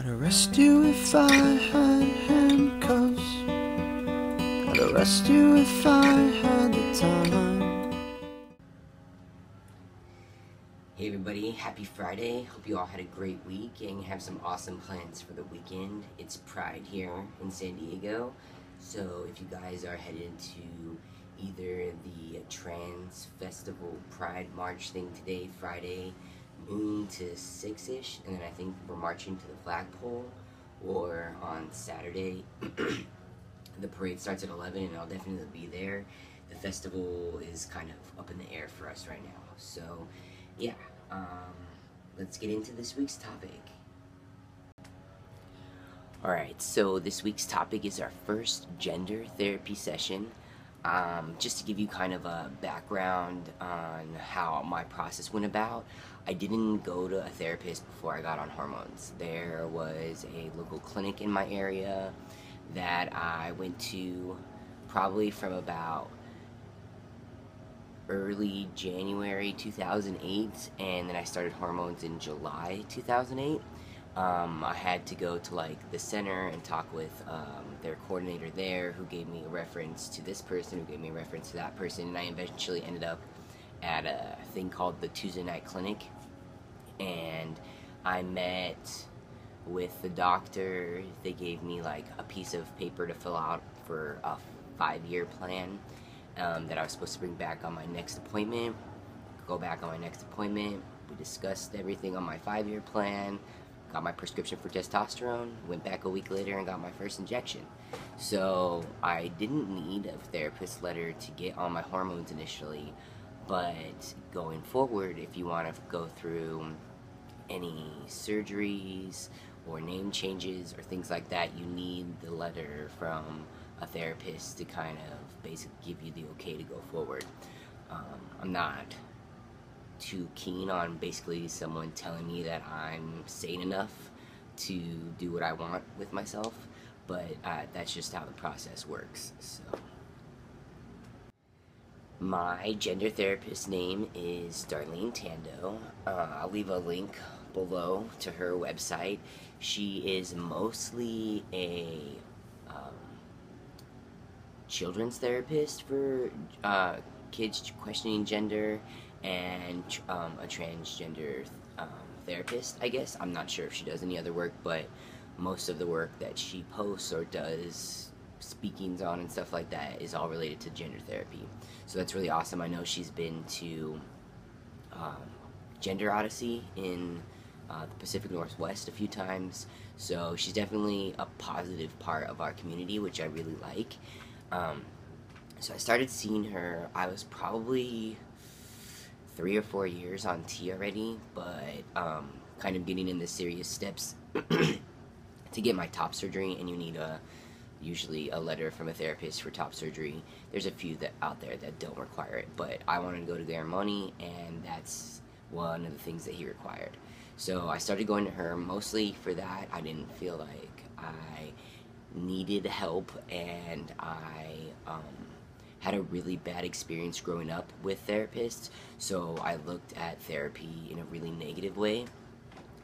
I'd arrest you if I had handcuffs. I'd arrest you if I had the time. Hey everybody, happy Friday. Hope you all had a great week and have some awesome plans for the weekend. It's Pride here in San Diego, so if you guys are headed to either the Trans Festival Pride March thing today, Friday, noon to 6-ish, and then I think we're marching to the flagpole, or on Saturday, the parade starts at 11 and I'll definitely be there. The festival is kind of up in the air for us right now, so yeah, let's get into this week's topic. Alright, so this week's topic is our first gender therapy session. Just to give you kind of a background on how my process went about, I didn't go to a therapist before I got on hormones. There was a local clinic in my area that I went to probably from about early January 2008, and then I started hormones in July 2008. I had to go to like the center and talk with their coordinator there, who gave me a reference to this person, who gave me a reference to that person, and I eventually ended up at a thing called the Tuesday Night Clinic, and I met with the doctor. They gave me like a piece of paper to fill out for a 5-year plan that I was supposed to bring back on my next appointment. Go back on my next appointment. We discussed everything on my 5-year plan. Got my prescription for testosterone, went back a week later and got my first injection. So I didn't need a therapist letter to get on my hormones initially, but going forward, if you want to go through any surgeries or name changes or things like that, you need the letter from a therapist to kind of basically give you the okay to go forward. I'm not too keen on basically someone telling me that I'm sane enough to do what I want with myself, but that's just how the process works. So my gender therapist name is Darlene Tando. I'll leave a link below to her website. She is mostly a children's therapist for kids questioning gender, and a transgender therapist, I guess. I'm not sure if she does any other work, but most of the work that she posts or does speakings on and stuff like that is all related to gender therapy. So that's really awesome. I know she's been to Gender Odyssey in the Pacific Northwest a few times, so she's definitely a positive part of our community, which I really like. So I started seeing her, I was probably 3 or 4 years on T already, but kind of getting in the serious steps to get my top surgery, and you need usually a letter from a therapist for top surgery. There's a few out there that don't require it, but I wanted to go to Garamoni, and that's one of the things that he required. So I started going to her mostly for that. I didn't feel like I needed help, and I had a really bad experience growing up with therapists, so I looked at therapy in a really negative way.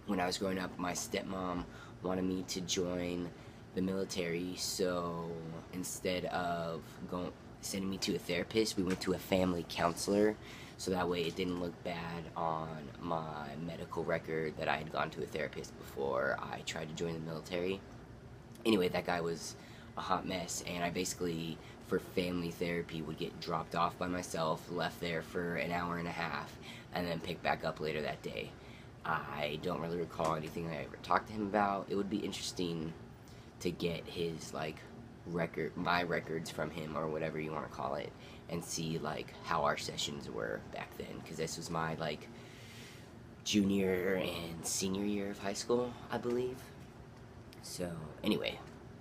When I was growing up, my stepmom wanted me to join the military, so instead of sending me to a therapist, we went to a family counselor, so that way it didn't look bad on my medical record that I had gone to a therapist before I tried to join the military. Anyway, that guy was a hot mess, and I basically, for family therapy, would get dropped off by myself, left there for an hour and a half, and then picked back up later that day. I don't really recall anything that I ever talked to him about. It would be interesting to get his, like, my records from him, or whatever you want to call it, and see, like, how our sessions were back then, because this was my, like, junior and senior year of high school, I believe. So, anyway,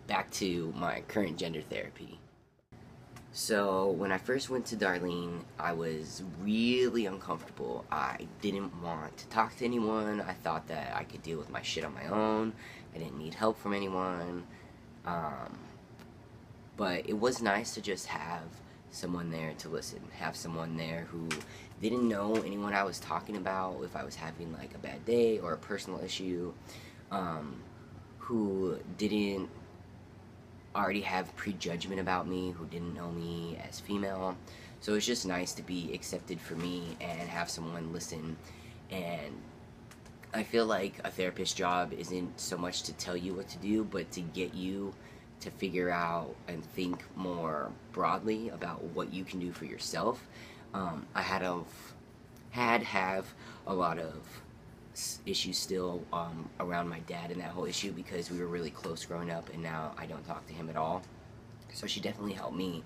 back to my current gender therapy. So, when I first went to Darlene, I was really uncomfortable. I didn't want to talk to anyone. I thought that I could deal with my shit on my own. I didn't need help from anyone. But it was nice to just have someone there to listen. Have someone there who didn't know anyone I was talking about, if I was having like a bad day or a personal issue. who didn't already have prejudgment about me, who didn't know me as female. So it's just nice to be accepted for me and have someone listen. And I feel like a therapist's job isn't so much to tell you what to do, but to get you to figure out and think more broadly about what you can do for yourself. I have a lot of issues still around my dad and that whole issue, because we were really close growing up, and now I don't talk to him at all. So she definitely helped me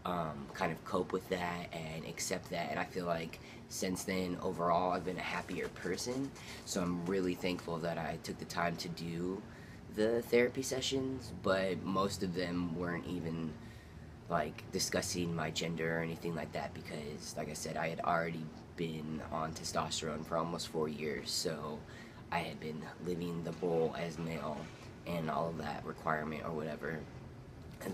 kind of cope with that and accept that, and I feel like since then overall I've been a happier person. So I'm really thankful that I took the time to do the therapy sessions, but most of them weren't even like discussing my gender or anything like that, because like I said, I had already been on testosterone for almost 4 years, so I had been living the bull as male and all of that requirement or whatever,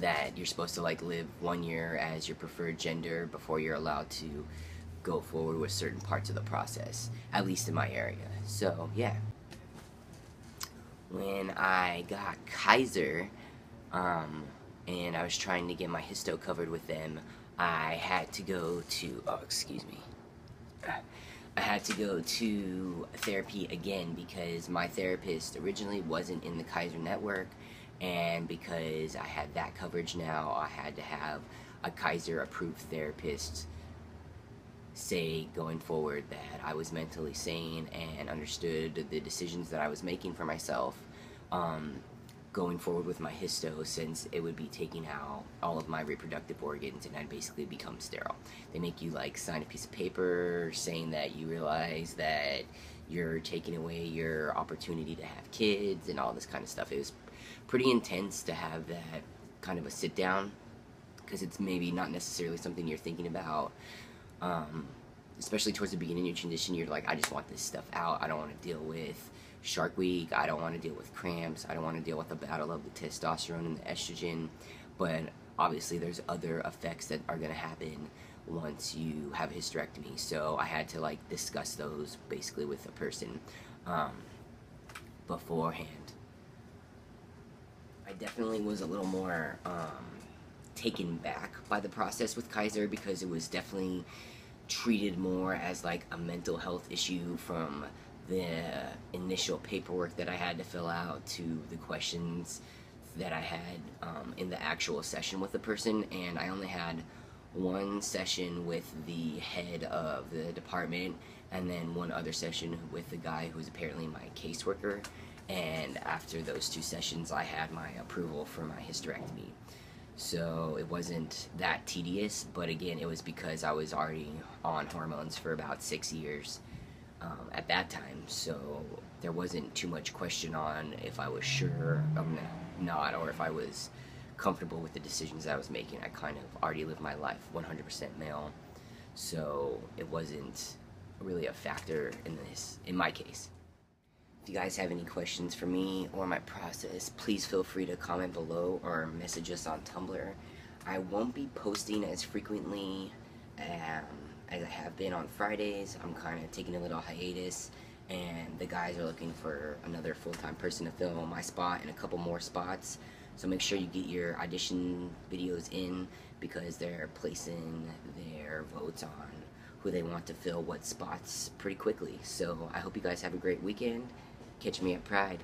that you're supposed to like live 1 year as your preferred gender before you're allowed to go forward with certain parts of the process, at least in my area. So yeah, when I got Kaiser, and I was trying to get my Hysto covered with them, I had to go to, I had to go to therapy again, because my therapist originally wasn't in the Kaiser network, and because I had that coverage now, I had to have a Kaiser approved therapist say going forward that I was mentally sane and understood the decisions that I was making for myself, going forward with my Hysto, since it would be taking out all of my reproductive organs and I'd basically become sterile. They make you like sign a piece of paper saying that you realize that you're taking away your opportunity to have kids and all this kind of stuff. It was pretty intense to have that kind of a sit down, because it's maybe not necessarily something you're thinking about, especially towards the beginning of your transition. You're like, I just want this stuff out. I don't want to deal with Shark Week. I don't want to deal with cramps. I don't want to deal with the battle of the testosterone and the estrogen. But obviously there's other effects that are going to happen once you have a hysterectomy. So I had to like discuss those basically with a person beforehand. I definitely was a little more taken back by the process with Kaiser, because it was definitely treated more as like a mental health issue, from the initial paperwork that I had to fill out to the questions that I had in the actual session with the person. And I only had one session with the head of the department, and then one other session with the guy who was apparently my caseworker. And after those 2 sessions, I had my approval for my hysterectomy. So it wasn't that tedious, but again, it was because I was already on hormones for about 6 years at that time, so there wasn't too much question on if I was sure or not, or if I was comfortable with the decisions that I was making. I kind of already lived my life 100% male, so it wasn't really a factor in my case. If you guys have any questions for me or my process, please feel free to comment below or message us on Tumblr. I won't be posting as frequently as I have been on Fridays. I'm kind of taking a little hiatus, and the guys are looking for another full-time person to fill my spot and a couple more spots. So make sure you get your audition videos in, because they're placing their votes on who they want to fill what spots pretty quickly. So I hope you guys have a great weekend. Catch me at Pride.